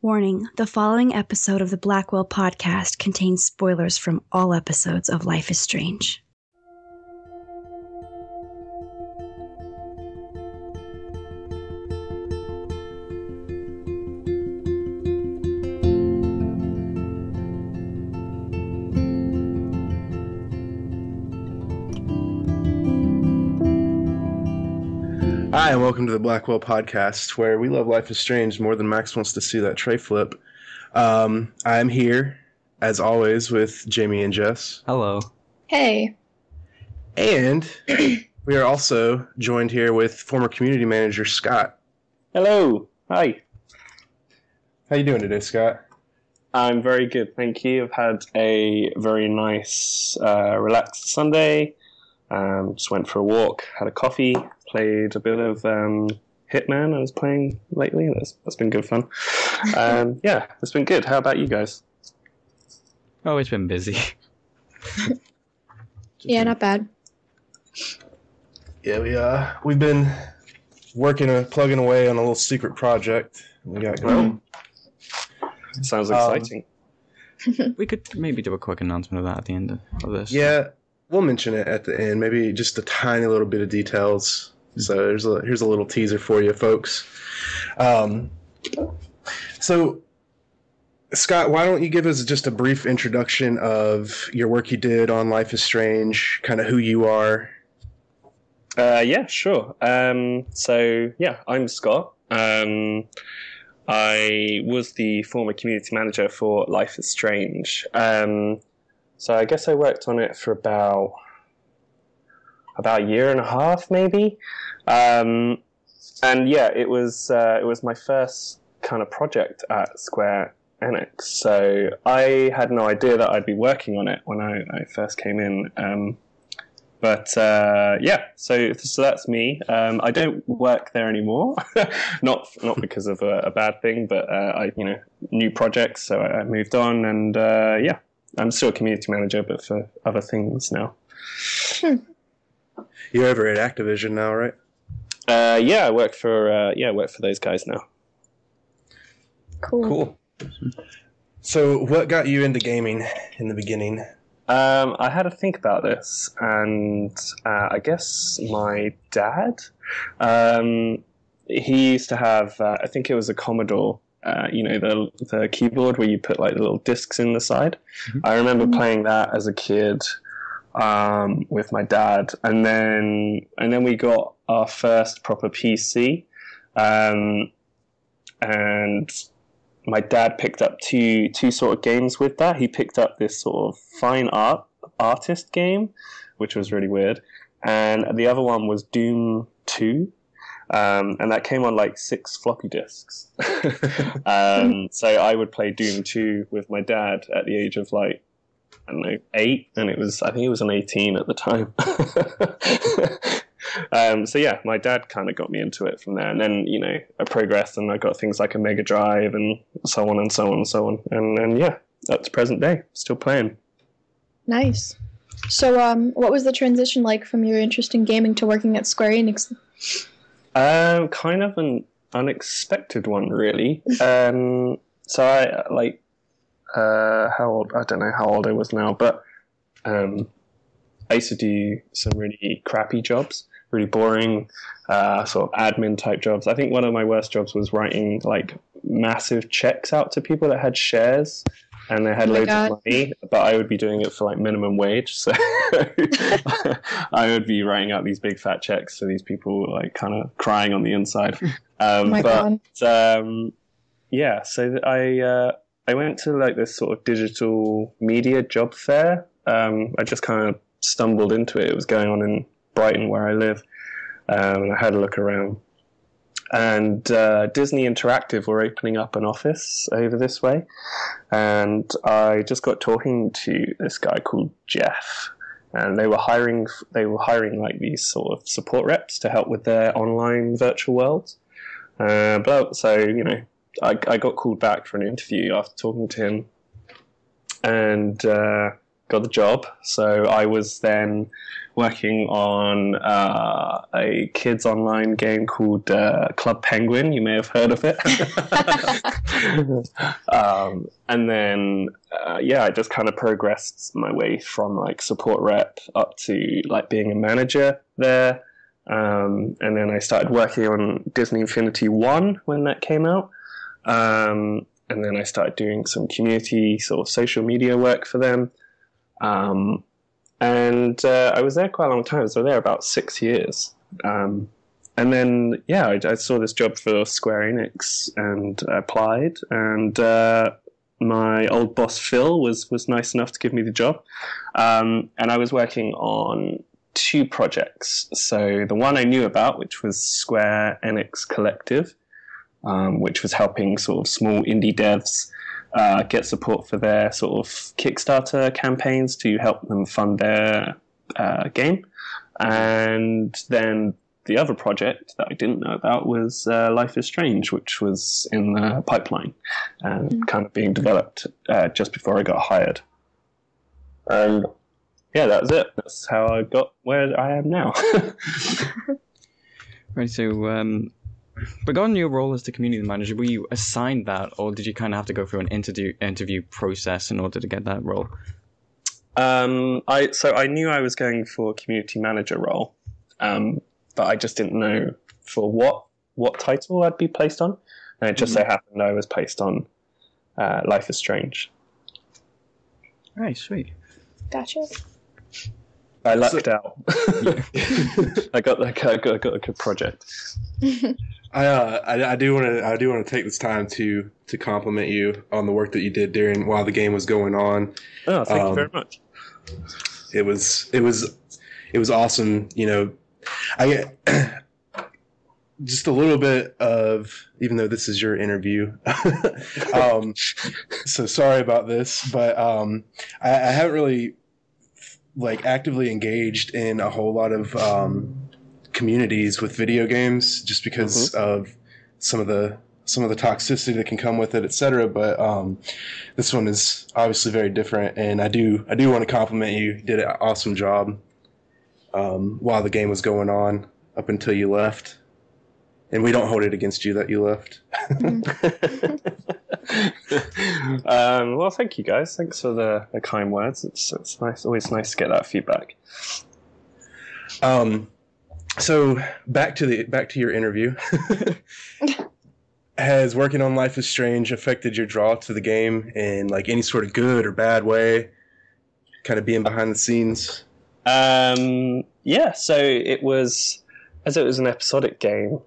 Warning, the following episode of the Blackwell Podcast contains spoilers from all episodes of Life is Strange. Hi, and welcome to the Blackwell Podcast, where we love Life is Strange more than Max wants to see that tray flip. I'm here, as always, with Jamie and Jess. Hello. Hey. And we are also joined here with former community manager Scott. Hello. Hi. How you doing today, Scott? I'm very good, thank you. I've had a very nice, relaxed Sunday. Just went for a walk, had a coffee, played a bit of Hitman I was playing lately. That's been good fun. Yeah, it's been good. How about you guys? Oh, it's been busy. Yeah, not bad. Yeah, we've been plugging away on a little secret project we got going. Sounds exciting. We could maybe do a quick announcement of that at the end of this. Yeah, we'll mention it at the end. Maybe just a tiny little bit of details. So here's a little teaser for you, folks. So, Scott, why don't you give us just a brief introduction of your work you did on Life is Strange, kind of who you are? Yeah, sure. So, yeah, I'm Scott. I was the former community manager for Life is Strange. So I guess I worked on it for about a year and a half, maybe. And yeah, it was my first kind of project at Square Enix. So I had no idea that I'd be working on it when I first came in. But yeah, so that's me. I don't work there anymore, not because of a bad thing, but new projects. So I moved on, and yeah, I'm still a community manager, but for other things now. You're over at Activision now, right? Yeah, I work for those guys now. Cool. So, what got you into gaming in the beginning? I had to think about this, and I guess my dad. He used to have, I think it was a Commodore. The keyboard where you put like the little discs in the side. Mm-hmm. I remember playing that as a kid with my dad, and then we got our first proper PC, and my dad picked up two sort of games with that. He picked up this sort of fine artist game, which was really weird, and the other one was Doom 2. And that came on like 6 floppy disks. So I would play Doom 2 with my dad at the age of like, I don't know, 8, and I think it was an 18 at the time. So yeah, my dad kind of got me into it from there, and then I progressed, and I got things like a Mega Drive and so on and so on and so on, and yeah, up to present day, still playing. Nice. So, what was the transition like from your interest in gaming to working at Square Enix? Kind of an unexpected one, really. So I how old? I don't know how old I was now, but I used to do some really crappy jobs, really boring, sort of admin type jobs. I think one of my worst jobs was writing like massive checks out to people that had shares. And they had loads of money, but I would be doing it for like minimum wage. So I would be writing out these big fat checks to these people, like kind of crying on the inside. Yeah, so I went to like this sort of digital media job fair. I just kind of stumbled into it. It was going on in Brighton, where I live, and I had a look around. And Disney Interactive were opening up an office over this way, and I just got talking to this guy called Jeff, and they were hiring like these sort of support reps to help with their online virtual worlds. So I got called back for an interview after talking to him, and got the job. So I was then working on a kids online game called Club Penguin. You may have heard of it. And then, I just kind of progressed my way from like support rep up to like being a manager there. And then I started working on Disney Infinity 1 when that came out. And then I started doing some community sort of social media work for them. And I was there quite a long time. So there about 6 years. And then, I saw this job for Square Enix and applied. And my old boss, Phil, was nice enough to give me the job. And I was working on 2 projects. So the one I knew about, which was Square Enix Collective, which was helping sort of small indie devs get support for their sort of Kickstarter campaigns to help them fund their game. And then the other project that I didn't know about was Life is Strange, which was in the pipeline and kind of being developed just before I got hired. And that was it. That's how I got where I am now. Right, so regarding your role as the community manager, were you assigned that, or did you kind of have to go through an interview process in order to get that role? I knew I was going for a community manager role, but I just didn't know for what title I'd be placed on. And it just so happened I was placed on Life is Strange. Right, sweet. Gotcha. I lucked out. I got a good project. I do want to take this time to compliment you on the work that you did while the game was going on. Oh, thank you very much. It was awesome. You know, I just a little bit of, even though this is your interview. So sorry about this, but I haven't really like actively engaged in a whole lot of communities with video games, just because of some of the toxicity that can come with it, etc. But this one is obviously very different, and I do want to compliment you. You did an awesome job while the game was going on up until you left, and we don't hold it against you that you left. Well, thank you guys. Thanks for the kind words. It's nice. Always nice to get that feedback. So back to your interview. Has working on Life is Strange affected your draw to the game in like any sort of good or bad way? Kind of being behind the scenes. Yeah. So it was, as it was an episodic game.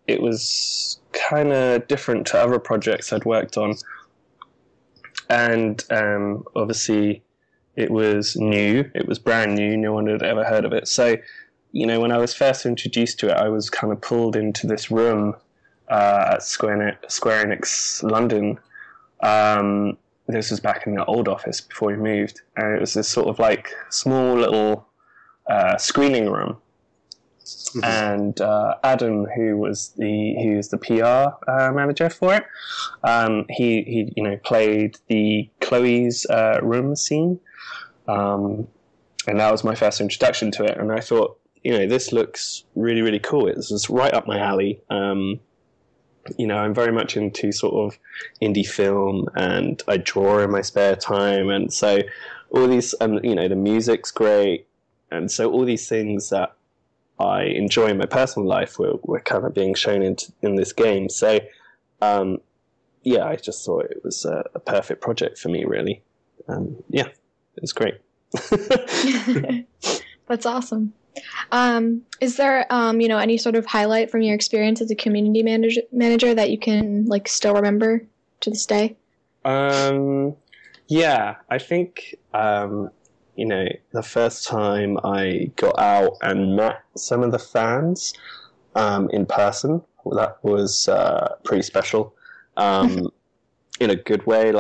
It was kind of different to other projects I'd worked on, and obviously it was new. It was brand new. No one had ever heard of it. So, you know, when I was first introduced to it, I was kind of pulled into this room at Square Enix London. This was back in the old office before we moved, and it was this sort of like small little screening room. And Adam, who's the PR manager for it, he played the Chloe's room scene, and that was my first introduction to it. And I thought, this looks really, really cool. It was right up my alley. I'm very much into sort of indie film, and I draw in my spare time, and so all these, the music's great, and so all these things that I enjoy in my personal life were kind of being shown in this game. So, I just thought it was a perfect project for me, really. It was great. That's awesome. Is there, any sort of highlight from your experience as a community manager that you can still remember to this day? I think, the first time I got out and met some of the fans in person, that was pretty special. In a good way,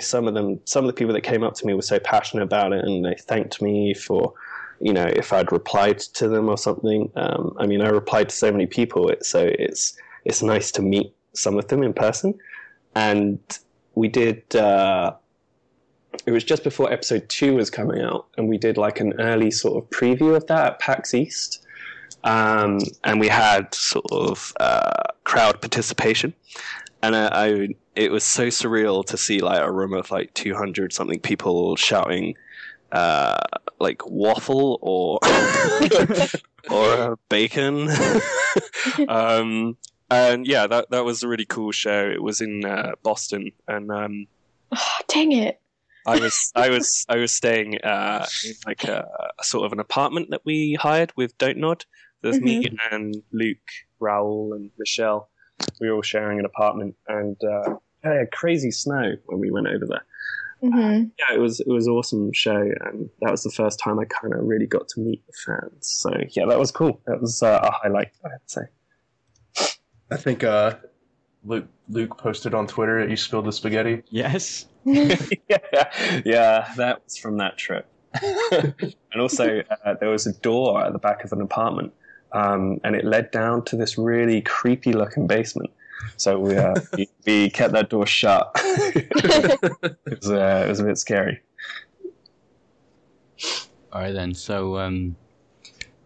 some of the people that came up to me were so passionate about it, and they thanked me for, if I'd replied to them or something. I replied to so many people, so it's nice to meet some of them in person. And we did it was just before episode 2 was coming out, and we did like an early sort of preview of that at PAX East. And we had sort of crowd participation, and it was so surreal to see like a room of like 200 something people shouting like waffle or or bacon. And yeah, that was a really cool show. It was in Boston, and Oh, dang it. I was staying in like a sort of an apartment that we hired with Don't Nod. There's me and Luke, Raoul, and Michelle. We were all sharing an apartment, and had crazy snow when we went over there. Yeah, it was an awesome show, and that was the first time I kind of really got to meet the fans. So yeah, that was cool. That was a highlight, I'd say. I think Luke posted on Twitter that you spilled the spaghetti. Yes. yeah, that was from that trip. And also, there was a door at the back of an apartment, and it led down to this really creepy-looking basement. So we kept that door shut. It was a bit scary. All right then. So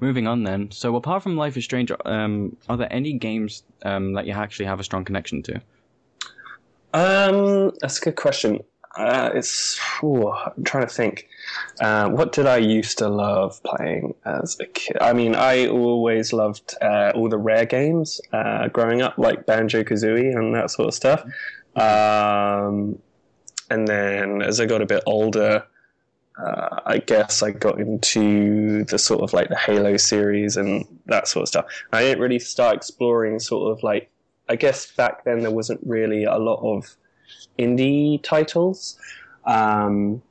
moving on then. So apart from Life is Strange, are there any games that you actually have a strong connection to? That's a good question. I'm trying to think. What did I used to love playing as a kid? I mean, I always loved all the Rare games growing up, like Banjo-Kazooie and that sort of stuff. And then as I got a bit older, I guess I got into the sort of like the Halo series and that sort of stuff. I didn't really start exploring sort of like, I guess back then there wasn't really a lot of indie titles. I'm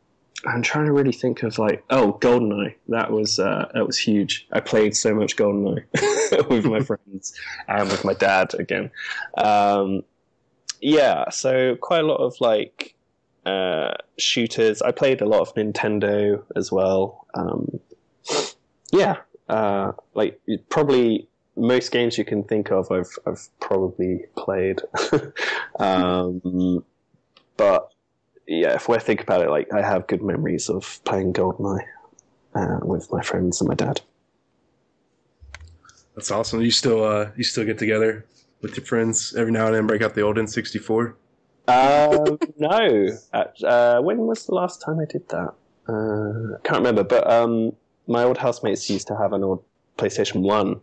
trying to really think of like, GoldenEye. That was huge. I played so much GoldenEye with my friends and with my dad again. Yeah, so quite a lot of like shooters. I played a lot of Nintendo as well. Like probably most games you can think of, I've probably played. But yeah, if we think about it, like I have good memories of playing GoldenEye with my friends and my dad. That's awesome. You still get together with your friends every now and then, break out the old N64? No. When was the last time I did that? Can't remember. But my old housemates used to have an old PlayStation 1.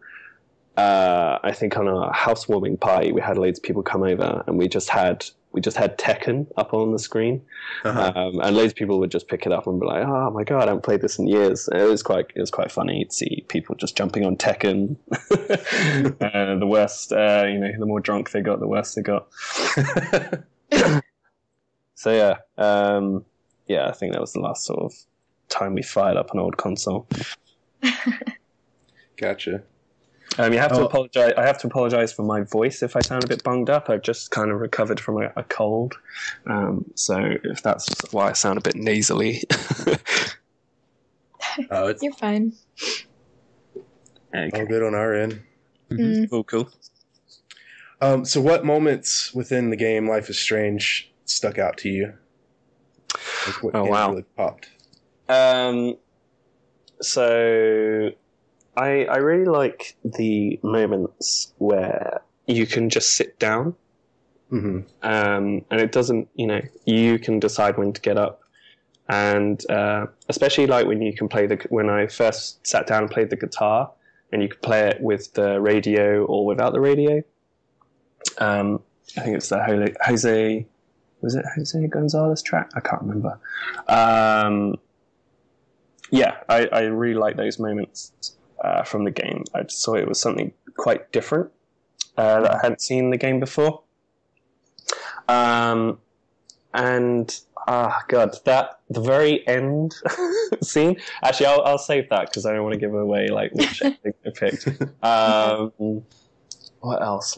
I think on a housewarming party, we had loads of people come over, and we just had Tekken up on the screen, and loads of people would just pick it up and be like, "Oh my god, I haven't played this in years." And it was quite funny to see people just jumping on Tekken. The worse, the more drunk they got, the worse they got. So yeah, I think that was the last sort of time we fired up an old console. Gotcha. You have to apologize. I have to apologize for my voice if I sound a bit bunged up. I've just kind of recovered from a cold, so if that's why I sound a bit nasally. You're fine. Okay. All good on our end. Cool. So what moments within the game Life is Strange stuck out to you? Like what really popped? So I really like the moments where you can just sit down, and it doesn't, you can decide when to get up, and especially like when you can play when I first sat down and played the guitar, and you could play it with the radio or without the radio. I think it's the Jose Gonzalez track? I can't remember. I really like those moments from the game. I just saw it was something quite different that I hadn't seen in the game before. And the very end scene. Actually, I'll save that because I don't want to give away like which I think I picked. What else?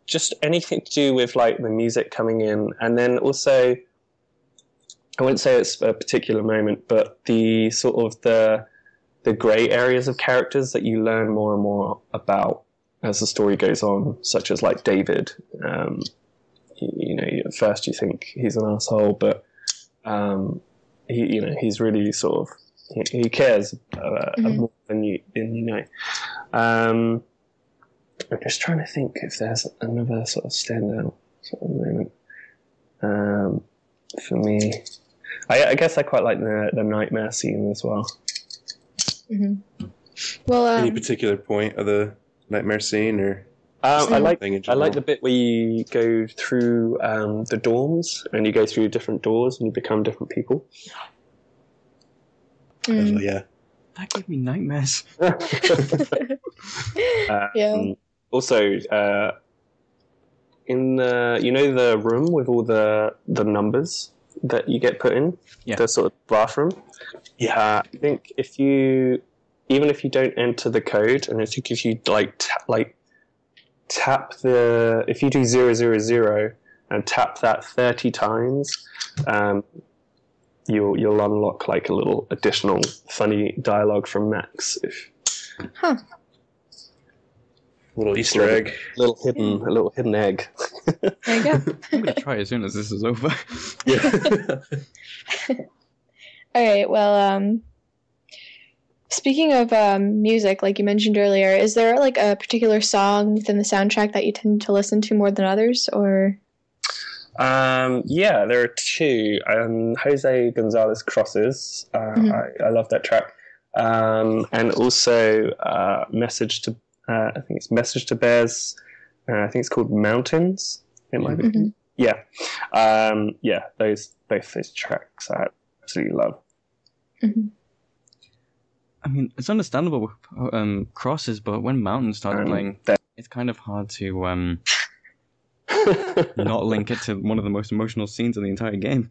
Just anything to do with like the music coming in, and then also, I wouldn't say it's a particular moment, but the sort of the grey areas of characters that you learn more and more about as the story goes on, such as like David. at first you think he's an asshole, but he's really sort of he cares more than you know. I'm just trying to think if there's another sort of standout sort of moment. For me, I guess I quite like the nightmare scene as well. Mm-hmm. Well, any particular point of the nightmare scene, or I like the bit where you go through the dorms and you go through different doors and you become different people. Yeah, that gave me nightmares. Yeah. Also, in the room with all the numbers that you get put in, the sort of bathroom. Yeah, I think even if you don't enter the code, and I think if you tap if you do 000 and tap that 30 times, you'll unlock like a little additional funny dialogue from Max. Little Easter egg, a little hidden egg. There you go. I'm gonna try as soon as this is over. Yeah. All right. Well, speaking of music, like you mentioned earlier, is there like a particular song within the soundtrack that you tend to listen to more than others, or? Yeah, there are two. Jose Gonzalez Crosses. I love that track. And also Message to. I think it's Message to Bears. I think it's called Mountains. It might be. Mm-hmm. Yeah. Both those tracks I absolutely love. Mm-hmm. I mean, it's understandable with Crosses, but when Mountains started playing, it's kind of hard to not link it to one of the most emotional scenes in the entire game.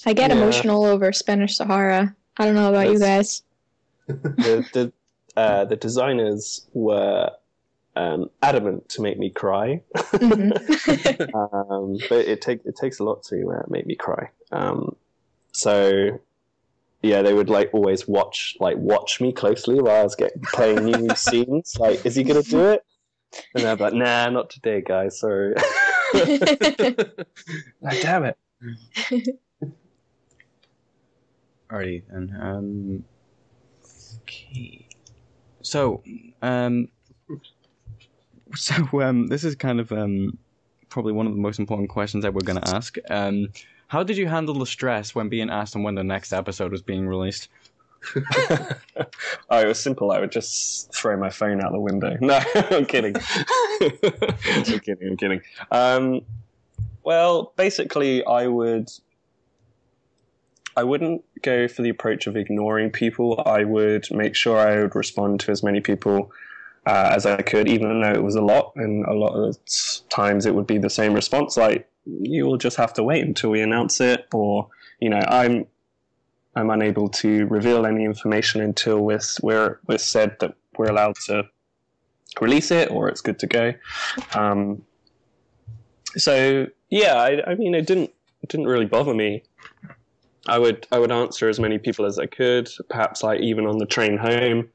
I get emotional over Spanish Sahara. I don't know about you guys. The designers were adamant to make me cry, Mm-hmm. but it takes a lot to make me cry. So yeah, they would like always watch me closely while I was playing new scenes. Like, is he gonna do it? And they're like, nah, not today, guys. Sorry. Like, damn it. Alrighty then. Okay. So, this is kind of probably one of the most important questions that we're going to ask. How did you handle the stress when being asked on when the next episode was being released? Oh, it was simple. I would just throw my phone out the window. No, I'm kidding. I'm kidding. Well, basically, I wouldn't go for the approach of ignoring people. I would make sure I would respond to as many people as I could, even though it was a lot, and a lot of times it would be the same response, like, you will just have to wait until we announce it, or, I'm unable to reveal any information until we're said that we're allowed to release it, or it's good to go. So yeah, I mean, it didn't really bother me. I would answer as many people as I could, perhaps like even on the train home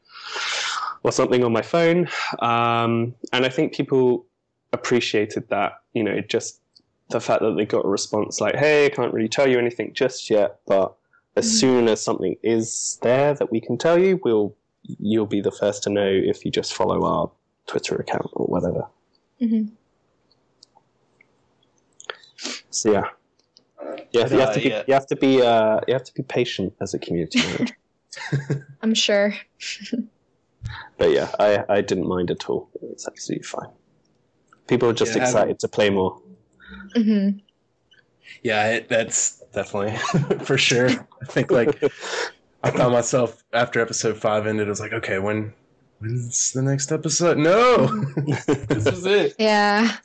or something on my phone. And I think people appreciated that, just the fact that they got a response like, hey, I can't really tell you anything just yet, but as soon as something is there that we can tell you, you'll be the first to know if you just follow our Twitter account or whatever. Mm-hmm. So yeah. Yeah, you have to be patient as a community manager. I'm sure. But yeah, I didn't mind at all. It's absolutely fine. People are just excited to play more. Mm-hmm. Yeah, that's definitely for sure. I think I found myself after episode 5 ended. I was like, okay, when's the next episode? No, this is it. Yeah.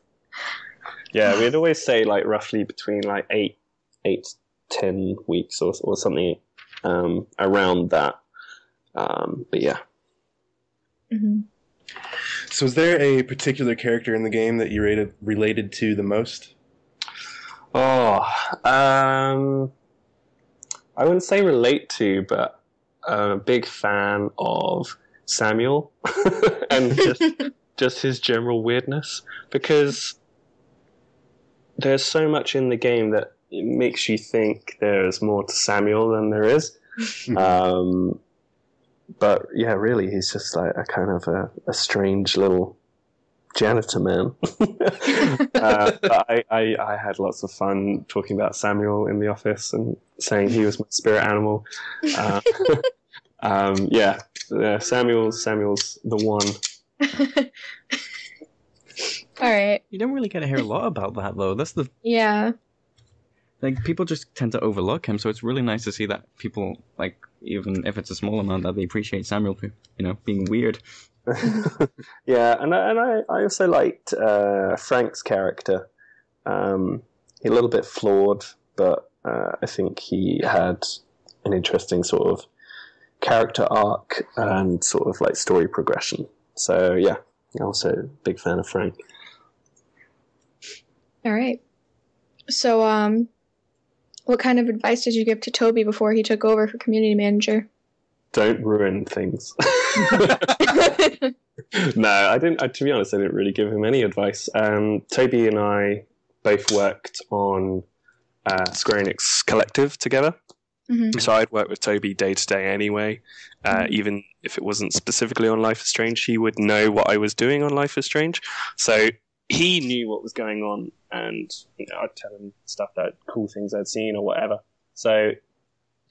Yeah, we'd always say roughly between 8 to 10 weeks or something around that. But yeah. Mm-hmm. So is there a particular character in the game that you related to the most? Oh, I wouldn't say relate to, but I'm a big fan of Samuel and just his general weirdness, because there's so much in the game that it makes you think there's more to Samuel than there is. But yeah, really, he's just like a kind of a strange little janitor man. But I had lots of fun talking about Samuel in the office and saying he was my spirit animal. Yeah, Samuel's the one. All right. You don't really get to hear a lot about that, though. That's the... Yeah. Like, people just tend to overlook him, so it's really nice to see that people, like, even if it's a small amount, that they appreciate Samuel, being weird. Yeah, and I also liked Frank's character. He's a little bit flawed, but I think he had an interesting sort of character arc and sort of like story progression. So yeah, also a big fan of Frank. All right. So, what kind of advice did you give to Toby before he took over for community manager? Don't ruin things. No, I didn't. To be honest, I didn't really give him any advice. Toby and I both worked on Square Enix Collective together. Mm-hmm. So I'd work with Toby day to day anyway. Even if it wasn't specifically on Life is Strange, he would know what I was doing on Life is Strange. So he knew what was going on, and I'd tell him stuff, cool things I'd seen or whatever. So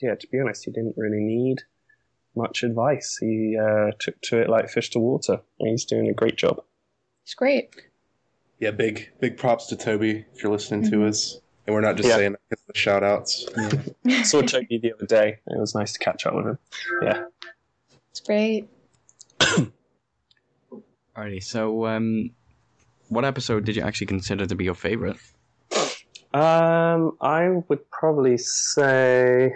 yeah, to be honest, he didn't really need much advice. He took to it like fish to water, and he's doing a great job. It's great. Yeah, big props to Toby if you're listening to us. And we're not just saying that because of the shout-outs. Yeah. Saw Toby the other day. It was nice to catch up with him. Yeah. It's great. Alrighty, so what episode did you actually consider to be your favorite? I would probably say...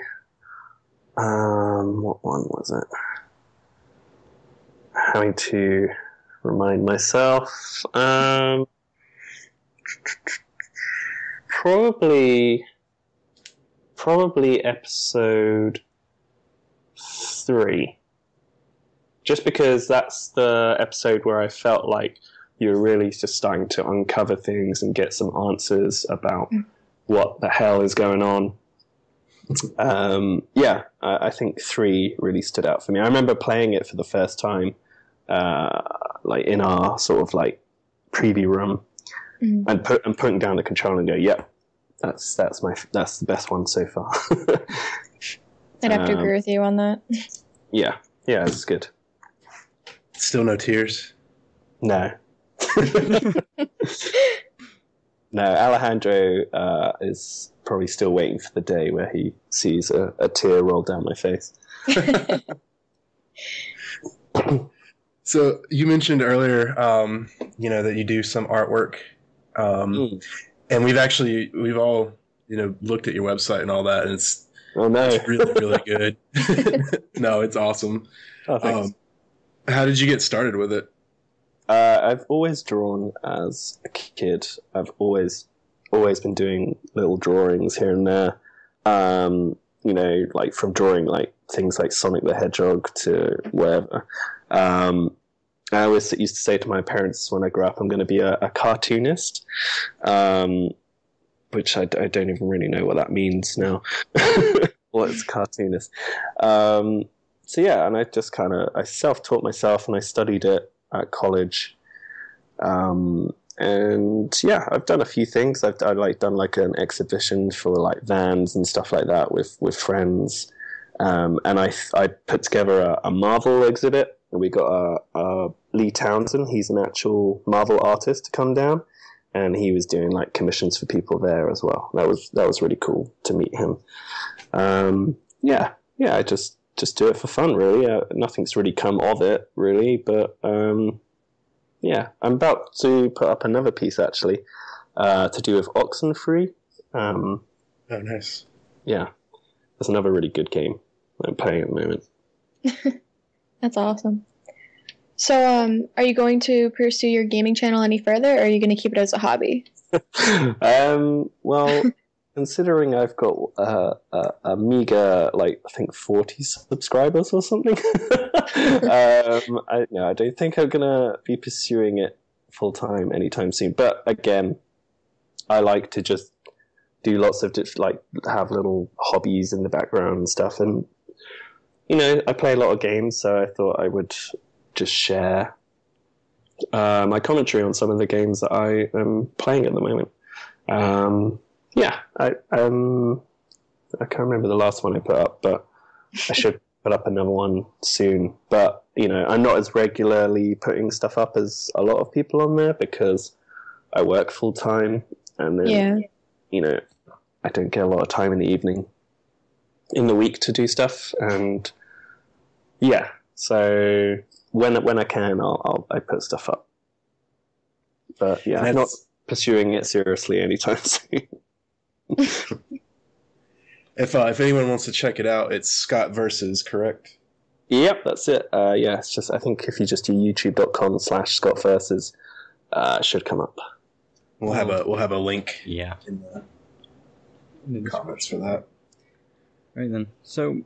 what one was it? Having to remind myself. Probably episode 3. Just because that's the episode where I felt like you're really just starting to uncover things and get some answers about what the hell is going on. I think 3 really stood out for me. I remember playing it for the first time, like in our sort of like preview room, and putting down the controller and go, "Yep, that's the best one so far." I'd have to agree with you on that. Yeah, it's good. Still no tears? No. No, Alejandro is probably still waiting for the day where he sees a tear roll down my face. So you mentioned earlier, that you do some artwork, and we've all looked at your website and all that, and it's really really good. No, it's awesome. Oh, thanks. How did you get started with it? I've always drawn as a kid. I've always been doing little drawings here and there. Like from drawing like things like Sonic the Hedgehog to whatever. I always used to say to my parents when I grow up, I'm going to be a cartoonist, which I don't even really know what that means now. What's a cartoonist? So yeah, and I self-taught myself and I studied it at college, and yeah, I've done a few things. I've done like an exhibition for like Vans and stuff like that with friends, and I put together a Marvel exhibit, and we got Lee Townsend. He's an actual Marvel artist to come down, and he was doing like commissions for people there as well. That was really cool to meet him. I just do it for fun, really. Nothing's really come of it, really, but I'm about to put up another piece, actually, to do with Oxenfree. Oh, nice. Yeah, that's another really good game I'm playing at the moment. That's awesome. So, are you going to pursue your gaming channel any further, or are you going to keep it as a hobby? Well... Considering I've got a meager, I think 40 subscribers or something, I don't think I'm going to be pursuing it full-time anytime soon. But again, I like to just do lots of have little hobbies in the background and stuff. And, I play a lot of games, so I thought I would just share my commentary on some of the games that I am playing at the moment. I can't remember the last one I put up, but I should put up another one soon. But, I'm not as regularly putting stuff up as a lot of people on there because I work full time, and then, I don't get a lot of time in the evening, in the week to do stuff. And yeah, so when I can, I put stuff up. But yeah, I'm not pursuing it seriously anytime soon. If anyone wants to check it out, it's Scott Versus, correct? Yep, that's it. It's just, I think if you just do youtube.com/Scott Versus, it should come up. We'll have a link. Yeah. In the comments for that. Right then. So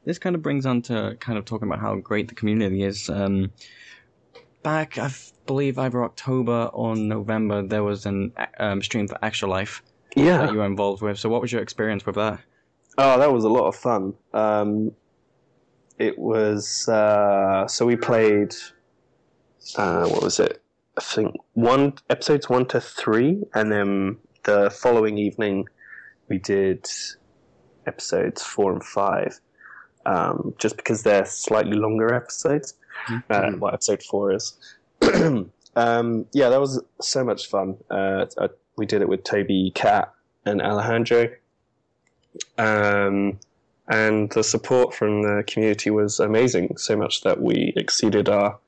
this kind of brings on to kind of talking about how great the community is. Back, I believe, either October or November, there was an stream for Extra Life that you were involved with. So what was your experience with that? Oh, that was a lot of fun. It was, so we played, what was it? I think episodes 1 to 3, and then the following evening we did episodes 4 and 5, just because they're slightly longer episodes. What episode 4 is. That was so much fun. We did it with Toby, Kat, and Alejandro. And the support from the community was amazing, so much that we exceeded our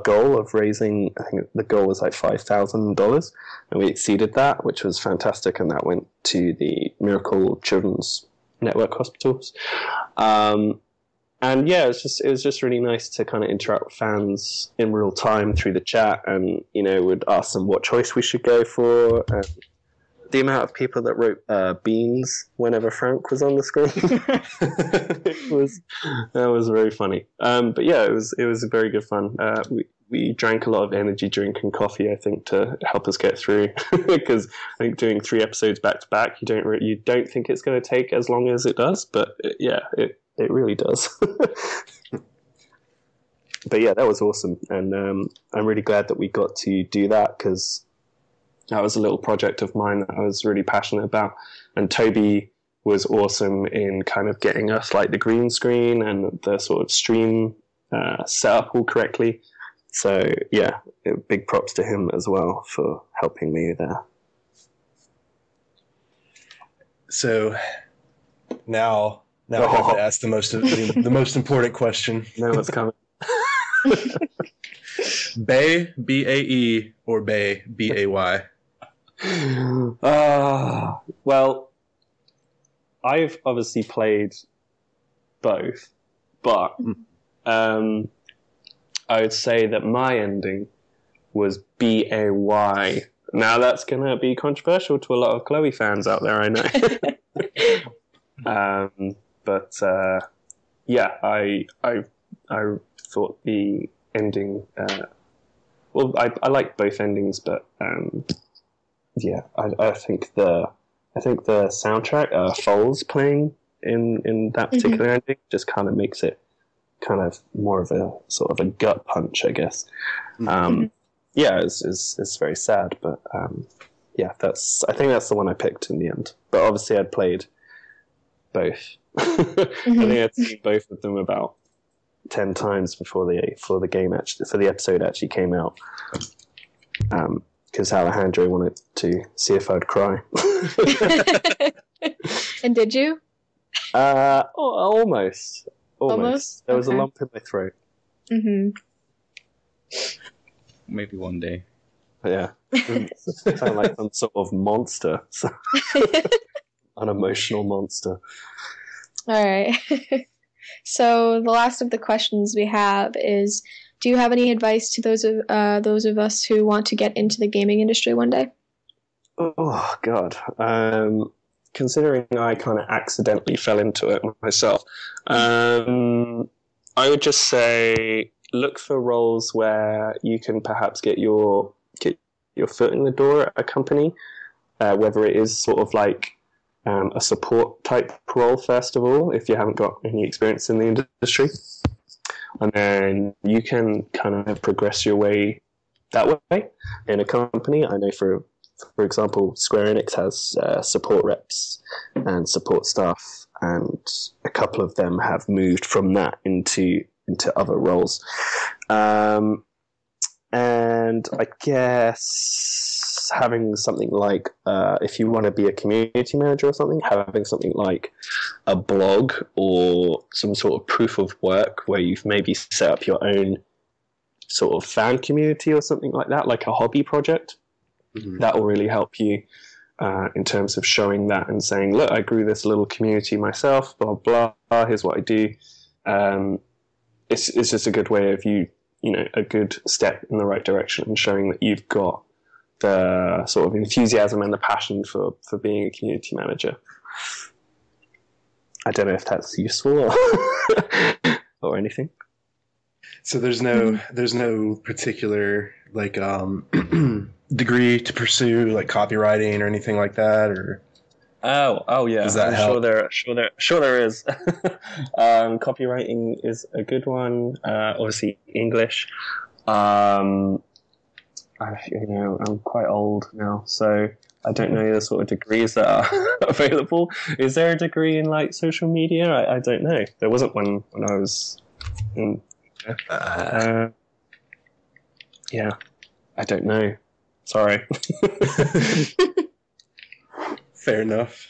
goal of raising, I think the goal was like $5,000, and we exceeded that, which was fantastic, and that went to the Miracle Children's Network Hospitals. And yeah, it was just really nice to kind of interact with fans in real time through the chat, and would ask them what choice we should go for. And the amount of people that wrote beans whenever Frank was on the screen, that was very funny. But yeah, it was very good fun. We drank a lot of energy drink and coffee, I think, to help us get through, because I think doing 3 episodes back to back, you don't think it's going to take as long as it does, but it really does. But yeah, that was awesome, and I'm really glad that we got to do that, because that was a little project of mine that I was really passionate about. And Toby was awesome in kind of getting us like the green screen and the sort of stream set up all correctly. So yeah, big props to him as well for helping me there. So now I have to ask the most important question. Now it's coming. Bae, B-A-E, or Bae, B-A-Y? Well, I've obviously played both, but I would say that my ending was B-A-Y. Now that's going to be controversial to a lot of Chloe fans out there, I know. Yeah, I thought the ending. I like both endings, but yeah, I think the soundtrack, Foals playing in that particular ending just kind of makes it kind of more of a sort of a gut punch, I guess. Yeah, it's very sad, but yeah, I think that's the one I picked in the end. But obviously, I'd played both. I think I'd seen both of them about 10 times before the episode actually came out. Because Alejandro wanted to see if I'd cry. And did you? Almost. There was a lump in my throat. Maybe one day. But yeah, sound like some sort of monster, an emotional monster. All right. So the last of the questions we have is: do you have any advice to those of us who want to get into the gaming industry one day? Oh God. Considering I kind of accidentally fell into it myself, I would just say look for roles where you can perhaps get your your foot in the door at a company, whether it is sort of like a support type role, first of all, if you haven't got any experience in the industry. And then you can kind of progress your way that way in a company. I know, for example, Square Enix has support reps and support staff, and a couple of them have moved from that into other roles. And I guess having something like, if you want to be a community manager or something, having something like a blog or some sort of proof of work where you've maybe set up your own sort of fan community or something like that, like a hobby project, that will really help you in terms of showing that and saying, look, I grew this little community myself, blah, blah, here's what I do. It's just a good way of a good step in the right direction and showing that you've got the sort of enthusiasm and the passion for being a community manager. I don't know if that's useful or anything. So there's no particular like degree to pursue, like copywriting or anything like that, or oh yeah, does that help? Sure there is. Copywriting is a good one. Obviously English. I'm quite old now, so I don't know the sort of degrees that are available. Is there a degree in like social media? I don't know. There wasn't one when I was in. Yeah, I don't know. Sorry. Fair enough.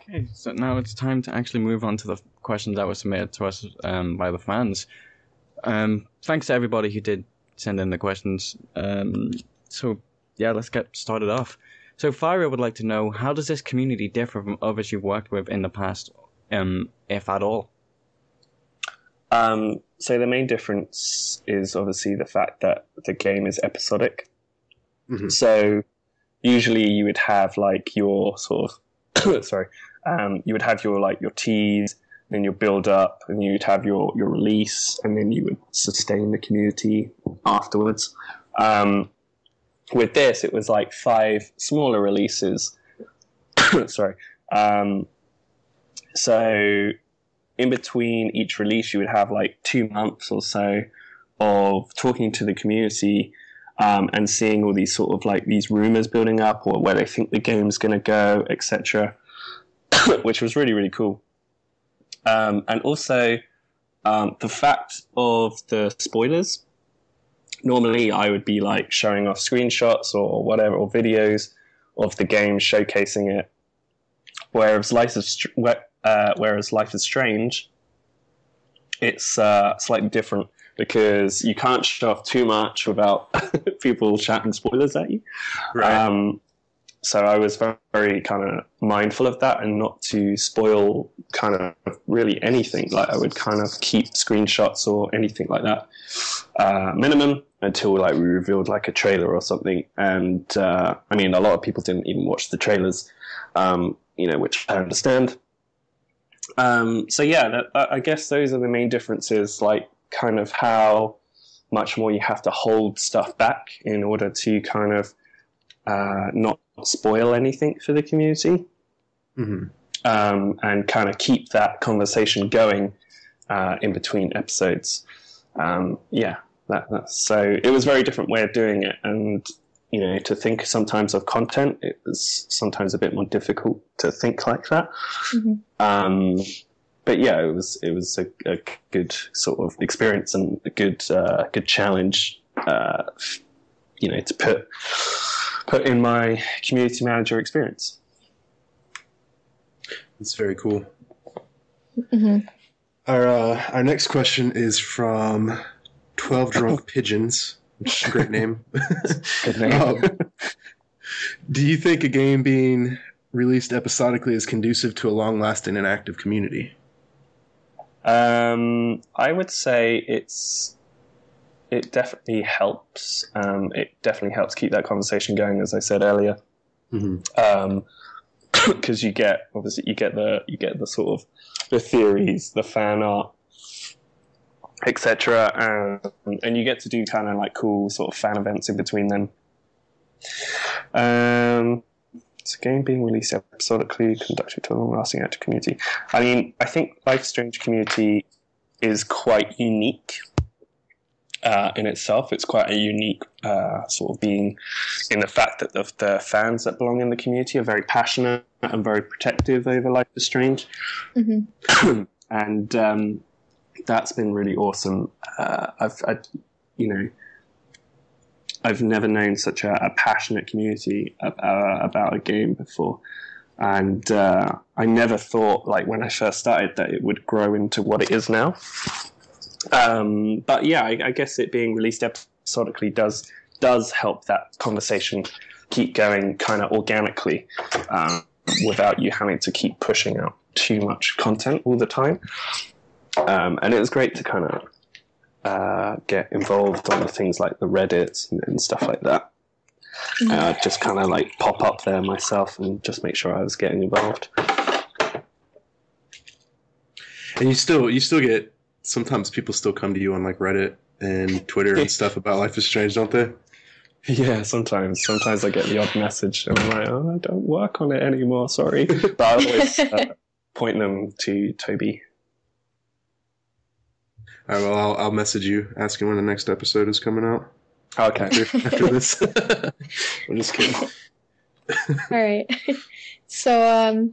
Okay, so now it's time to actually move on to the questions that were submitted to us by the fans. Thanks to everybody who did send in the questions. So yeah, let's get started off. So Fire would like to know, how does this community differ from others you've worked with in the past, if at all? So the main difference is obviously the fact that the game is episodic. Mm-hmm. So usually you would have like your sort of you would have your tease, then your build up, and you'd have your release, and then you would sustain the community afterwards. With this, it was like 5 smaller releases. Sorry. So in between each release, you would have like 2 months or so of talking to the community and seeing all these sort of like these rumors building up, or where they think the game's going to go, etc., which was really, really cool. And also the fact of the spoilers. Normally I would be like showing off screenshots or whatever, or videos of the game showcasing it. Whereas Life is Strange, it's slightly different, because you can't show off too much without people shouting spoilers at you. Right. So I was very, very kind of mindful of that, and not to spoil kind of really anything. Like I would kind of keep screenshots or anything like that minimum until like we revealed like a trailer or something. And I mean, a lot of people didn't even watch the trailers, which I understand. So yeah, I guess those are the main differences, like kind of how much more you have to hold stuff back in order to kind of not spoil anything for the community. Mm-hmm. And kind of keep that conversation going in between episodes. So it was a very different way of doing it, and to think sometimes of content, it was sometimes a bit more difficult to think like that. Mm-hmm. But yeah, it was a good sort of experience and a good challenge, to put in my community manager experience. That's very cool. Mm-hmm. Our next question is from 12 Drunk Pigeons, which is a great name. Good name. Do you think a game being released episodically is conducive to a long-lasting and active community? I would say it definitely helps. It definitely helps keep that conversation going, as I said earlier. Mm-hmm. Because you get the sort of the theories, the fan art, etc., and you get to do kind of like cool sort of fan events in between them. It's a game being released episodically, conducted to a long-lasting active community. I mean, I think Life is Strange community is quite unique in itself. It's quite a unique sort of being in the fact that the fans that belong in the community are very passionate and very protective over Life is Strange. Mm-hmm. And that's been really awesome. I've never known such a passionate community about a game before. And I never thought, like, when I first started, that it would grow into what it is now. But yeah, I guess it being released episodically does help that conversation keep going kind of organically without you having to keep pushing out too much content all the time. And it was great to kind of get involved on things like the Reddits and stuff like that. Just kind of like pop up there myself and just make sure I was getting involved. And you still get, sometimes people still come to you on like Reddit and Twitter and stuff about Life is Strange, don't they? Yeah, sometimes I get the odd message and I'm like, oh, I don't work on it anymore, sorry. But I always point them to Toby. All right, well, I'll message you asking when the next episode is coming out. Okay. After this. I'm just kidding. All right. So,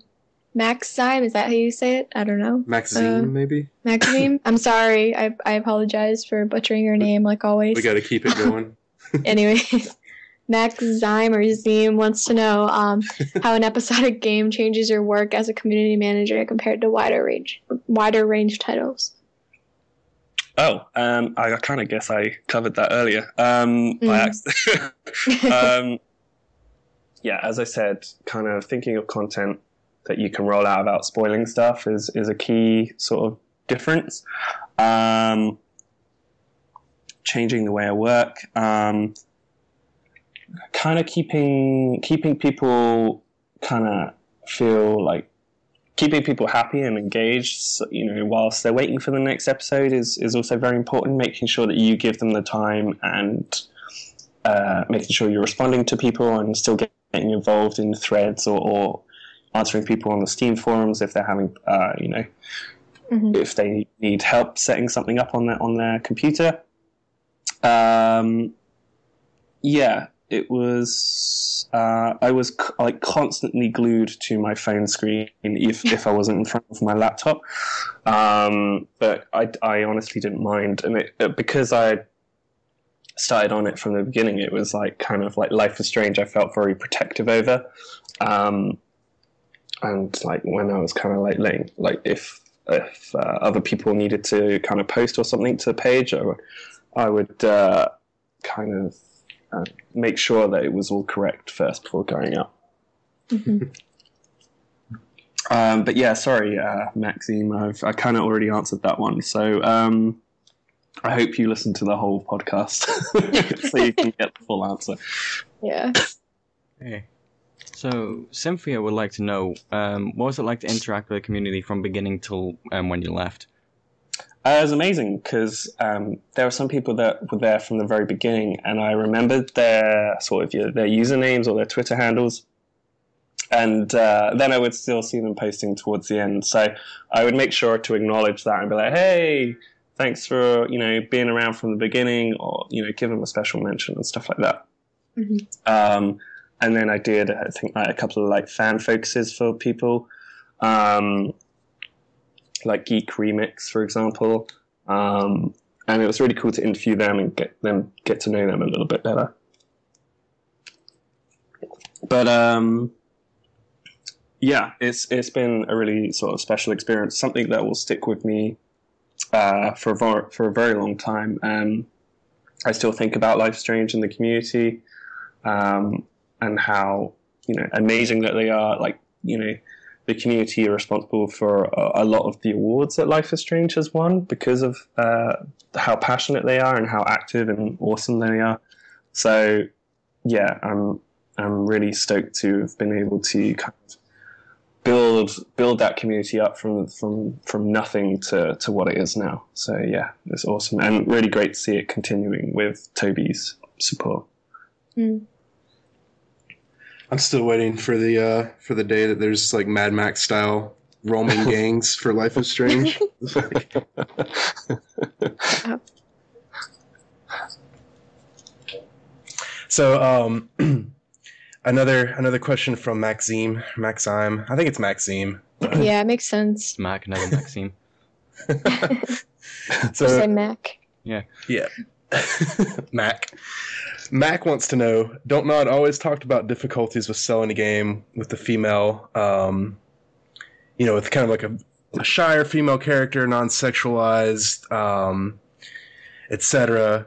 Maxime, is that how you say it? I don't know. Maxime, maybe? Maxime? I'm sorry. I apologize for butchering your name, like always. We got to keep it going. Anyways, Maxime or Zime wants to know how an episodic game changes your work as a community manager compared to wider range titles. Oh, I kind of guess I covered that earlier. Yeah, as I said, kind of thinking of content that you can roll out without spoiling stuff is a key sort of difference. Changing the way I work, kind of keeping people kind of feel like, keeping people happy and engaged, whilst they're waiting for the next episode is also very important. Making sure that you give them the time and making sure you're responding to people and still getting involved in threads or answering people on the Steam forums if they're having, mm-hmm. if they need help setting something up on their computer. It was, I was like constantly glued to my phone screen if I wasn't in front of my laptop. But I honestly didn't mind. And because I started on it from the beginning, it was like kind of like Life is Strange. I felt very protective over. And like when I was kind of like letting, like if other people needed to kind of post or something to the page, I would kind of make sure that it was all correct first before going up. Mm-hmm. But yeah, sorry, Maxime, I kind of already answered that one. So I hope you listen to the whole podcast so you can get the full answer. Yeah. Hey. So Cynthia would like to know, what was it like to interact with the community from beginning till when you left? It was amazing because there were some people that were there from the very beginning, and I remembered their usernames or their Twitter handles, and then I would still see them posting towards the end. So I would make sure to acknowledge that and be like, "Hey, thanks for being around from the beginning," or give them a special mention and stuff like that. Mm-hmm. And then I did, I think, like a couple of like fan focuses for people. Like Geek Remix, for example, and it was really cool to interview them and get to know them a little bit better. But yeah, it's been a really sort of special experience, something that will stick with me for a very long time. I still think about Life is Strange and the community, and how amazing that they are. Like the community are responsible for a lot of the awards that Life is Strange has won because of how passionate they are and how active and awesome they are. So, yeah, I'm really stoked to have been able to kind of build that community up from nothing to what it is now. So, yeah, it's awesome and really great to see it continuing with Toby's support. Mm. I'm still waiting for the day that there's like Mad Max style roaming gangs for Life is Strange. So, another question from Maxime. I think it's Maxime. Yeah, it makes sense. Mac, never Maxime. So, say Mac. Yeah. Mac wants to know, Don't Nod always talked about difficulties with selling a game with the female, with kind of like a shyer female character, non-sexualized, etc.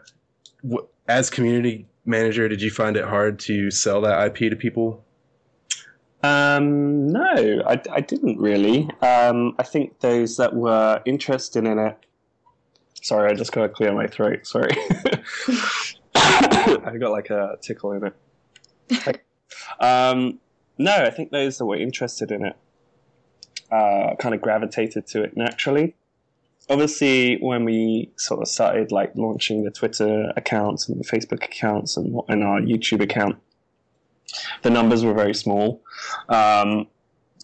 As community manager, did you find it hard to sell that IP to people? No, I didn't really. I think those that were interested in it. Sorry, I just got to clear my throat. Sorry. I got like a tickle in it. No, I think those that were interested in it kind of gravitated to it naturally. Obviously, when we sort of started like launching the Twitter accounts and the Facebook accounts and our YouTube account, the numbers were very small. And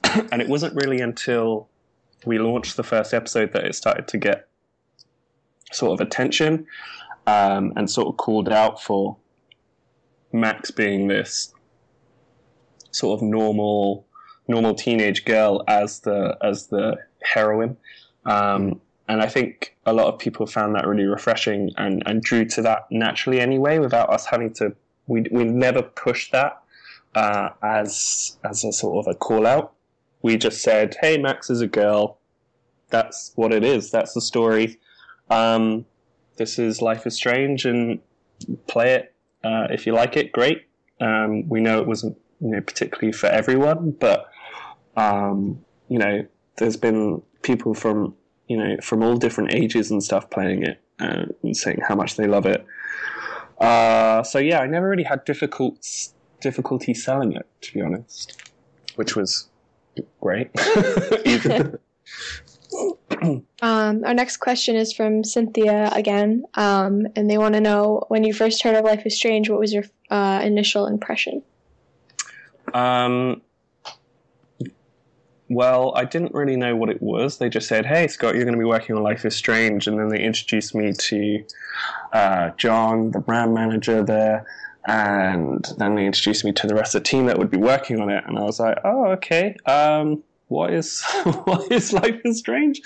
it wasn't really until we launched the first episode that it started to get sort of attention and sort of called out for Max being this sort of normal teenage girl as the heroine. And I think a lot of people found that really refreshing and drew to that naturally anyway, without us having to. We never pushed that as a sort of a call out. We just said, "Hey, Max is a girl. That's what it is. That's the story. This is Life is Strange, and play it if you like it. Great. We know it wasn't particularly for everyone, but there's been people from all different ages and stuff playing it and saying how much they love it. So yeah, I never really had difficulty selling it, to be honest, which was great. Our next question is from Cynthia again, and they want to know, when you first heard of Life is Strange, what was your initial impression? Well, I didn't really know what it was. They just said, "Hey, Scott, you're going to be working on Life is Strange," and then they introduced me to John, the brand manager there, and then they introduced me to the rest of the team that would be working on it, and I was like, "Oh, okay. What is Life is Strange?"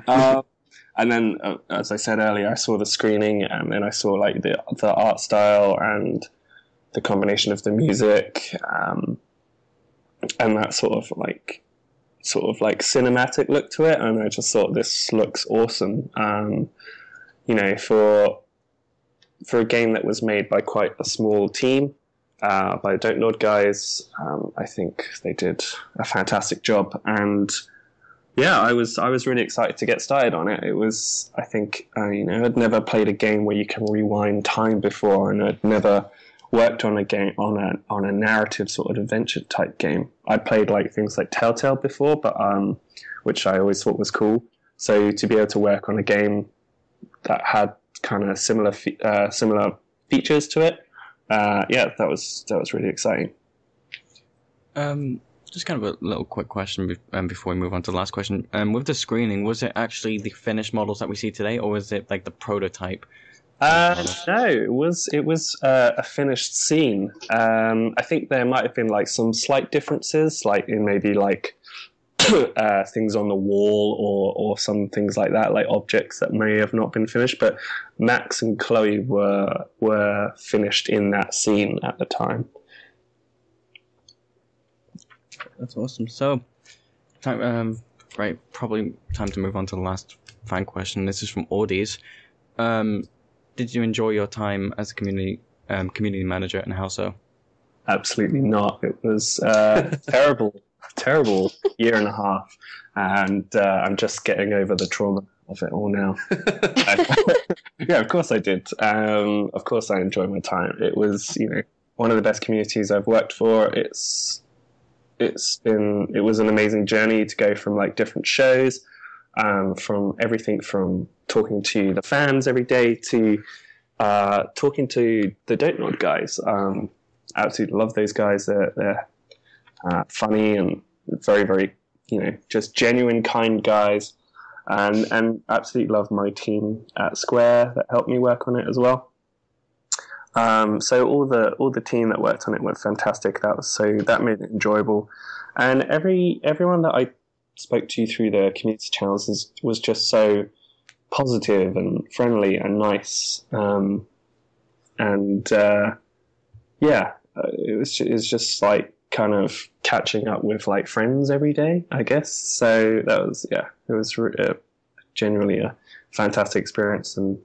And then, as I said earlier, I saw the screening, and then I saw like the art style and the combination of the music, and that sort of like cinematic look to it, and I just thought this looks awesome. For a game that was made by quite a small team, by the Don't Nod guys, I think they did a fantastic job, and yeah, I was really excited to get started on it. It was, I think, I'd never played a game where you can rewind time before, and I'd never worked on a game on a narrative sort of adventure type game. I played like things like Telltale before, but which I always thought was cool. So to be able to work on a game that had kind of similar features to it, that was really exciting. Just kind of a little quick question before we move on to the last question. With the screening, was it actually the finished models that we see today, or was it like the prototype? No, it was a finished scene. I think there might have been like some slight differences, like in maybe like things on the wall or some things like that, like objects that may have not been finished. But Max and Chloe were finished in that scene at the time. That's awesome. So, probably time to move on to the last fan question. This is from Audies. Did you enjoy your time as a community manager, and how so? Absolutely not. It was terrible year and a half, and I'm just getting over the trauma of it all now. Yeah, of course I did. Of course I enjoyed my time. It was, one of the best communities I've worked for. It was an amazing journey to go from like different shows. From everything from talking to the fans every day to talking to the Don't Nod guys. Absolutely love those guys. They're funny and very, very, just genuine, kind guys. And absolutely love my team at Square that helped me work on it as well. So all the team that worked on it were fantastic. That made it enjoyable. And everyone that I spoke to through the community channels was just so positive and friendly and nice. It was just like kind of catching up with like friends every day, I guess. So it was genuinely a fantastic experience, and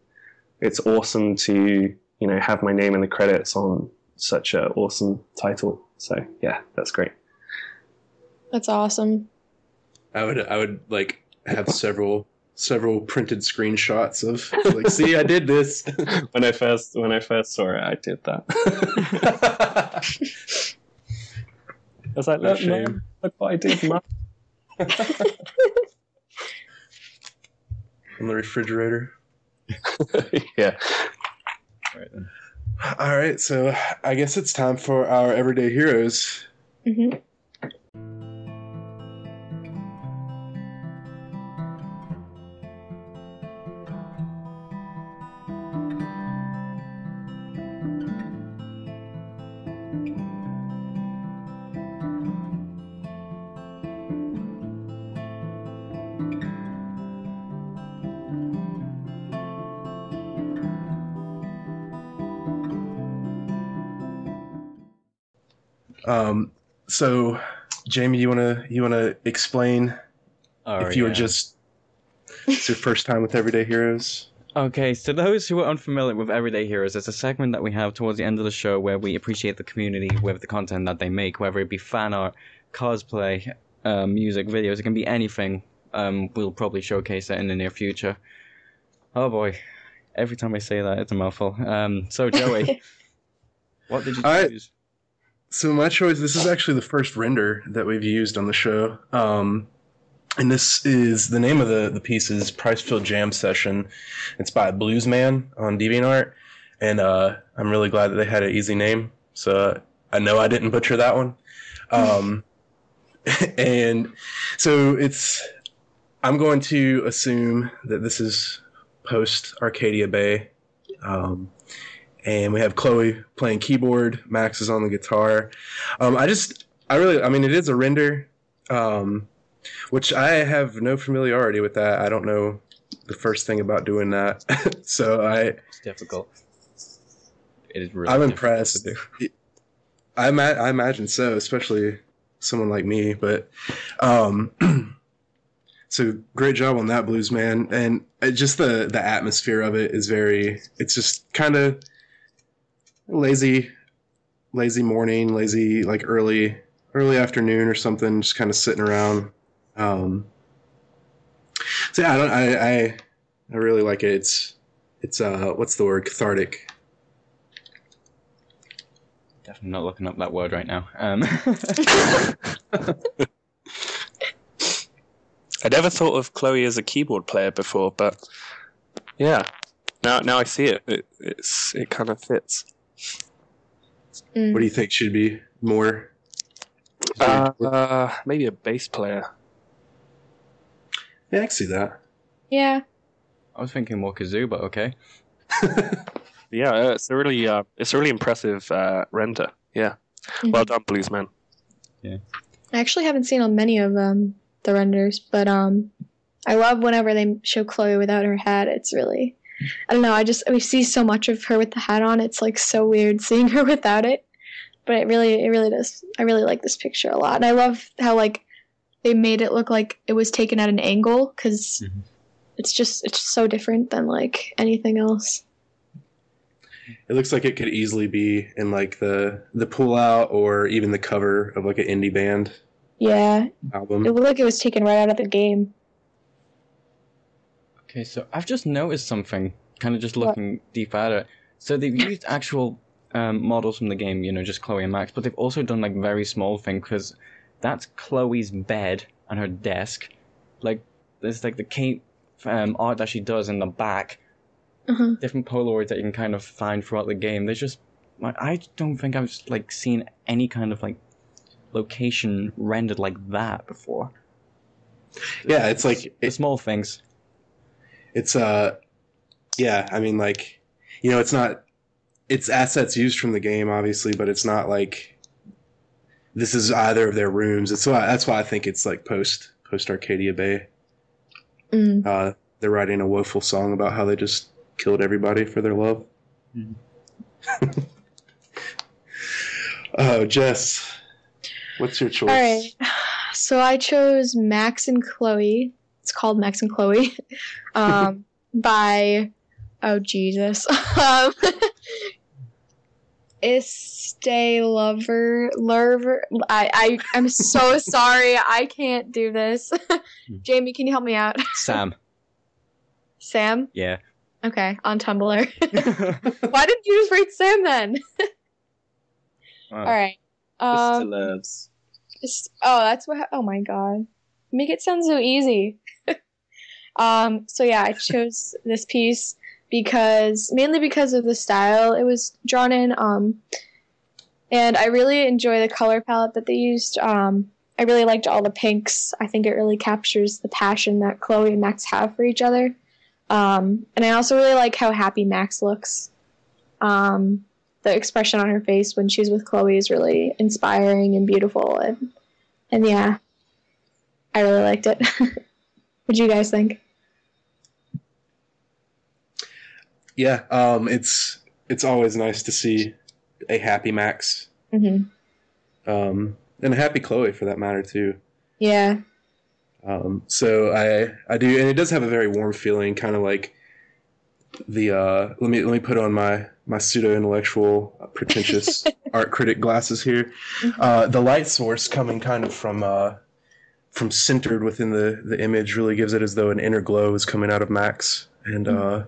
it's awesome to have my name in the credits on such an awesome title. So yeah, that's great. That's awesome. I would like have several printed screenshots of like, see, I did this. When I first saw it, I did that. I was like, look, Mom, look what I did, Mom. On the refrigerator. Yeah. All right, then. All right, so I guess it's time for our everyday heroes. Mm-hmm. So Jamie, you wanna explain it's your first time with Everyday Heroes? Okay, so those who are unfamiliar with Everyday Heroes, it's a segment that we have towards the end of the show where we appreciate the community with the content that they make, whether it be fan art, cosplay, music, videos. It can be anything. We'll probably showcase it in the near future. Oh boy, every time I say that, it's a mouthful. So Joey, what did you choose? So my choice, this is actually the first render that we've used on the show. And this is, the name of the piece is Pricefield Jam Session. It's by Bluesman on DeviantArt. And I'm really glad that they had an easy name. So I know I didn't butcher that one. And so I'm going to assume that this is post Arcadia Bay. And we have Chloe playing keyboard. Max is on the guitar. It is a render, which I have no familiarity with that. I don't know the first thing about doing that. So it's difficult. It is really I'm difficult impressed. to do. I imagine so, especially someone like me. But so great job on that, Bluesman. And just the atmosphere of it is it's just kind of lazy morning, lazy like early afternoon or something, just kind of sitting around. So yeah, I really like it. It's what's the word? Cathartic. Definitely not looking up that word right now. I never thought of Chloe as a keyboard player before, but yeah, now I see it. It kind of fits. What do you think should be more? Maybe a bass player. Yeah, I can see that. Yeah. I was thinking more kazoo, but okay. Yeah, it's a really impressive render. Yeah, well done, Bluesman. Yeah. I actually haven't seen many of the renders, but I love whenever they show Chloe without her hat. It's really, I don't know, we see so much of her with the hat on. It's like so weird seeing her without it. But it really does. I really like this picture a lot. And I love how like they made it look like it was taken at an angle, because it's just so different than like anything else. It looks like it could easily be in like the pullout or even the cover of like an indie band. Yeah. Album. It looked like it was taken right out of the game. Okay, so I've just noticed something, kind of just looking deep at it. So they've used actual models from the game, just Chloe and Max, but they've also done like very small things, because that's Chloe's bed and her desk. Like, there's like the cape art that she does in the back. Different Polaroids that you can kind of find throughout the game. There's just, I don't think I've like seen any kind of like location rendered like that before. Yeah, it's like The small things. it's yeah, I mean, like, you know, it's not, it's assets used from the game, obviously, but it's not like this is either of their rooms. That's why I think it's like post Arcadia Bay. Mm. They're writing a woeful song about how they just killed everybody for their love. Oh, Jess, what's your choice? All right. So I chose Max and Chloe. It's called Max and Chloe. By, oh Jesus. Estee Lover. I'm so sorry. I can't do this. Jamie, can you help me out? Sam. Sam? Yeah. Okay, on Tumblr. Why didn't you just write Sam then? All right. Mr. Loves. That's what. Oh my god, make it sound so easy. So yeah, I chose this piece mainly because of the style it was drawn in. And I really enjoy the color palette that they used. I really liked all the pinks. I think it really captures the passion that Chloe and Max have for each other. And I also really like how happy Max looks. The expression on her face when she's with Chloe is really inspiring and beautiful, and yeah, I really liked it. What do you guys think? Yeah, it's always nice to see a happy Max, Mm-hmm. and a happy Chloe for that matter too. Yeah. So I do, and it does have a very warm feeling, kind of like the let me put on my pseudo intellectual pretentious art critic glasses here. The light source coming kind of from centered within the image really gives it as though an inner glow is coming out of Max. And no,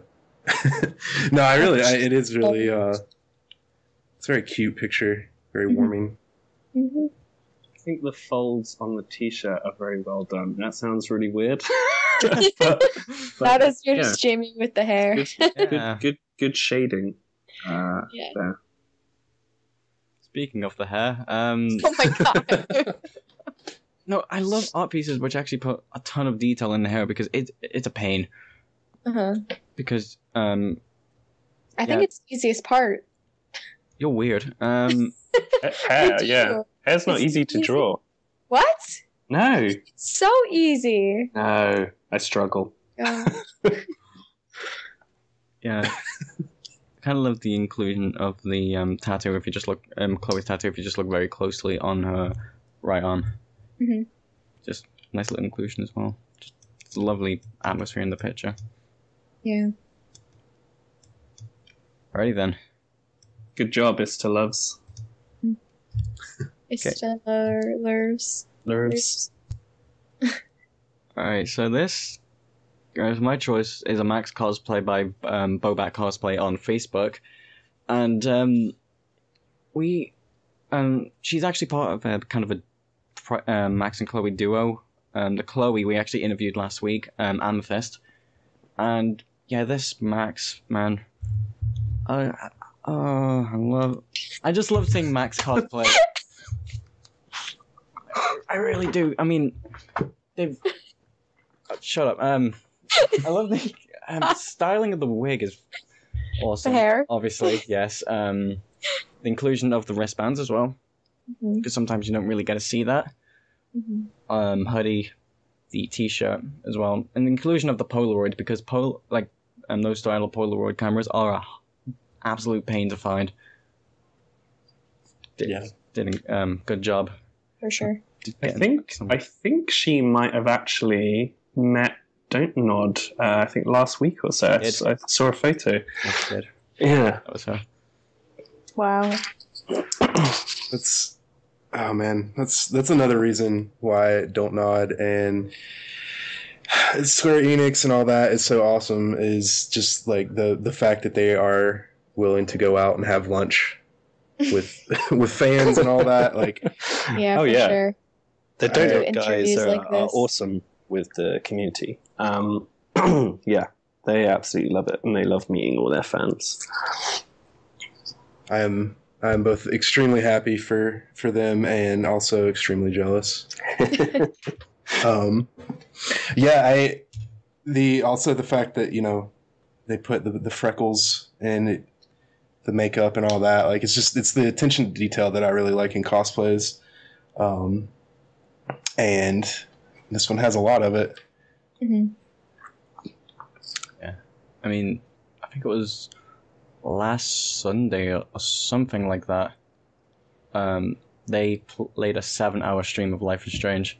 it is really it's a very cute picture, very warming. Mm-hmm. I think the folds on the t-shirt are very well done. That sounds really weird. but That is just Jamie with the hair. Good shading. Yeah. There. Speaking of the hair, Oh my god. no, I love art pieces which actually put a ton of detail in the hair because it's a pain. Uh-huh. Because I think it's the easiest part. you're weird. Hair, yeah. Hair's not easy to draw. What? No. It's so easy. No. I struggle. Oh. Yeah. I kind of love the inclusion of the tattoo. If you just look, Chloe's tattoo. If you just look very closely on her right arm, Mhm. just nice little inclusion as well. Just it's a lovely atmosphere in the picture. Yeah. Alrighty then. Good job, Mr. Loves. It's Okay. Lurs. Alright, so this, guys, my choice is a Max cosplay by Bobat Cosplay on Facebook, and she's actually part of a kind of a Max and Chloe duo. The Chloe we actually interviewed last week, Amethyst, and yeah, this Max, man, I just love seeing Max cosplay. I really do. I mean, they've. Shut up. I love the styling of the wig is awesome. The hair, obviously, yes. The inclusion of the wristbands as well, because sometimes you don't really get to see that. Mm-hmm. Hoodie, the t-shirt as well, and the inclusion of the Polaroid because those style of Polaroid cameras are a absolute pain to find. Good job. For sure. I think she might have actually met Don't Nod. I think last week or so. I saw a photo. That's good. Yeah, That was her. Wow. That's another reason why Don't Nod and Square Enix and all that is so awesome is just like the fact that they are willing to go out and have lunch with fans and all that. Like, Yeah. Oh, for yeah. Sure. the Do Don't Nod guys interviews are, like this. awesome with the community. Yeah, they absolutely love it, and they love meeting all their fans. I am I'm both extremely happy for them and also extremely jealous. Yeah, the fact that, you know, they put the freckles and the makeup and all that, like, it's the attention to detail that I really like in cosplays. And this one has a lot of it. Mm-hmm. Yeah. I mean, I think it was last Sunday or something like that. They played a 7-hour stream of Life is Strange.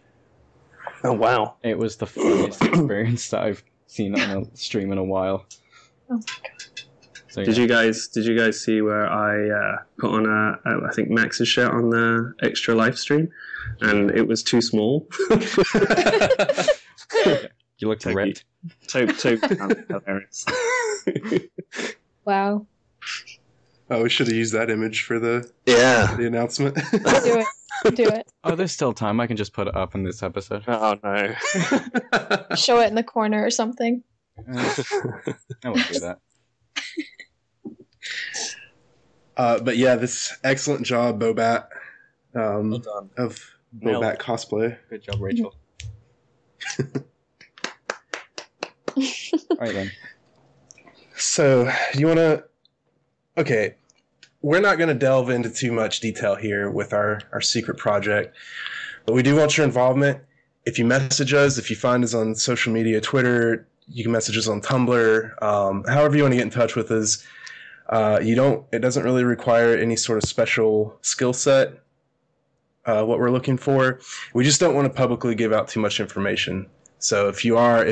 Oh, wow. It was the funniest experience that I've seen on a stream in a while. Oh my god. So, yeah. Did you guys see where I put on I think Max's shirt on the extra live stream, and it was too small? You looked ripped. Toby hilarious. Wow. Oh, we should have used that image for the announcement. Do it. Oh, there's still time. I can just put it up in this episode. Oh no. Show it in the corner or something. I won't do that. But yeah, this excellent job, Bobat, Well done. of Nailed Bobat it. cosplay. Good job, Rachel. All right, then. So, do you want to... Okay, we're not going to delve into too much detail here with our secret project, but we do want your involvement. If you message us, if you find us on social media, Twitter, you can message us on Tumblr, however you want to get in touch with us. It doesn't really require any sort of special skill set, what we're looking for. We just don't want to publicly give out too much information. So if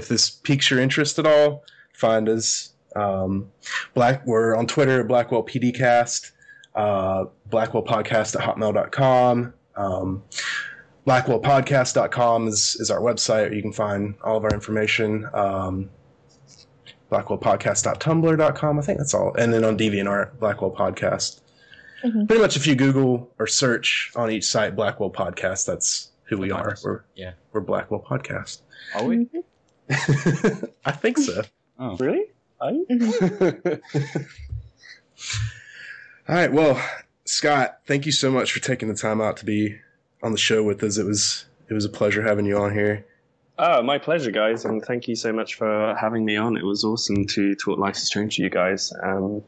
this piques your interest at all, find us. We're on Twitter, Blackwell PDcast, blackwellpodcast@hotmail.com. Blackwellpodcast.com is our website. You can find all of our information. Blackwellpodcast.tumblr.com. I think that's all. And then on DeviantArt, Blackwell Podcast. Mm-hmm. Pretty much if you Google or search on each site Blackwell Podcast, that's who we are. We're Blackwell Podcast. Are we? I think so. Oh. Really? Are you? All right. Well, Scott, thank you so much for taking the time out to be on the show with us. It was a pleasure having you on here. Oh, my pleasure, guys, and thank you so much for having me on. It was awesome to talk Life is Strange to you guys. I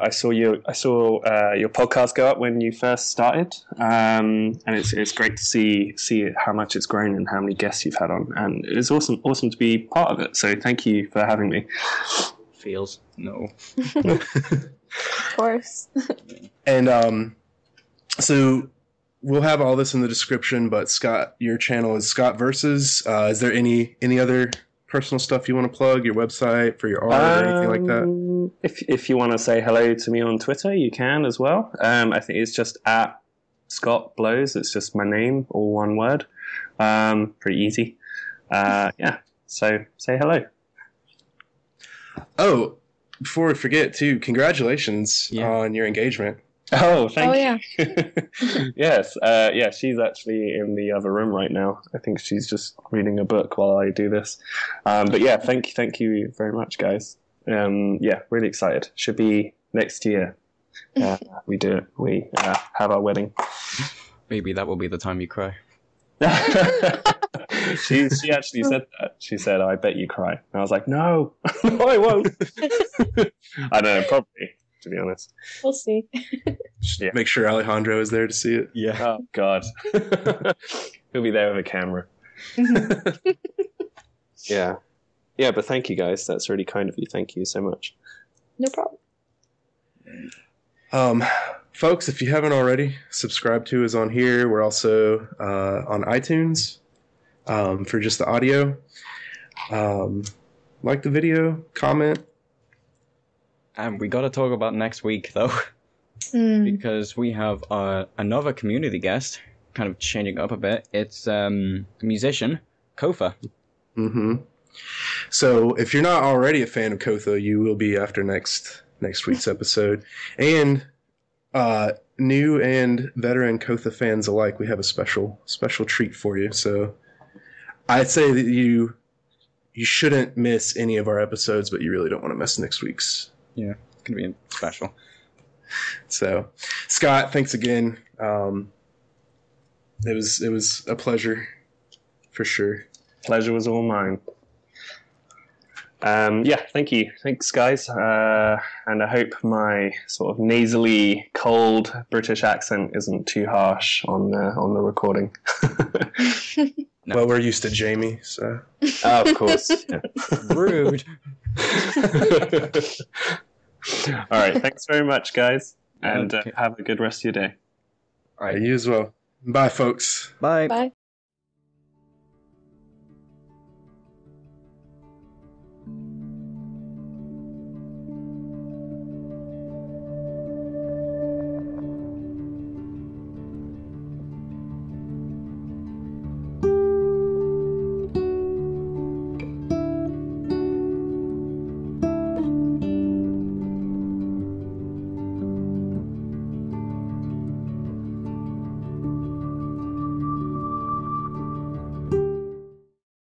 saw your podcast go up when you first started, and it's great to see how much it's grown and how many guests you've had on, and it's awesome to be part of it. So thank you for having me. Feels no. Of course. And so we'll have all this in the description. But Scott, your channel is Scott Versus. Is there any other personal stuff you want to plug? Your website for your art or anything like that? If you want to say hello to me on Twitter, you can as well. I think it's just at Scott Blows. It's just my name, all one word. Pretty easy. So say hello. Oh, before we forget, too, congratulations on your engagement. Oh, thank you. Yeah. Yes. She's actually in the other room right now. I think she's just reading a book while I do this. But yeah, thank you very much, guys. Really excited. Should be next year. We do it. We have our wedding. Maybe that will be the time you cry. She actually said that. She said, "I bet you cry." And I was like, "No, no, I won't." I don't know, probably, to be honest. We'll see. Yeah. Make sure Alejandro is there to see it. Yeah. Oh God, he'll be there with a camera. Yeah. But thank you, guys. That's really kind of you. Thank you so much. No problem. Folks, if you haven't already, subscribe to us on here. We're also on iTunes for just the audio. Like the video, comment. And we got to talk about next week, though, because we have another community guest, kind of changing up a bit. It's the musician, Kofa. Mm-hmm. So if you're not already a fan of Kotha, you will be after next week's episode. And new and veteran Kotha fans alike, we have a special treat for you. So I'd say that you shouldn't miss any of our episodes, but you really don't want to miss next week's. Yeah, it's going to be special. So, Scott, thanks again. It was a pleasure, for sure. Pleasure was all mine. Thank you. Thanks, guys. And I hope my sort of nasally, cold British accent isn't too harsh on the recording. No. Well, we're used to Jamie, so. Oh, of course. Yeah. Rude. All right. Thanks very much, guys. And Okay. have a good rest of your day. All right, you as well. Bye, folks. Bye. Bye.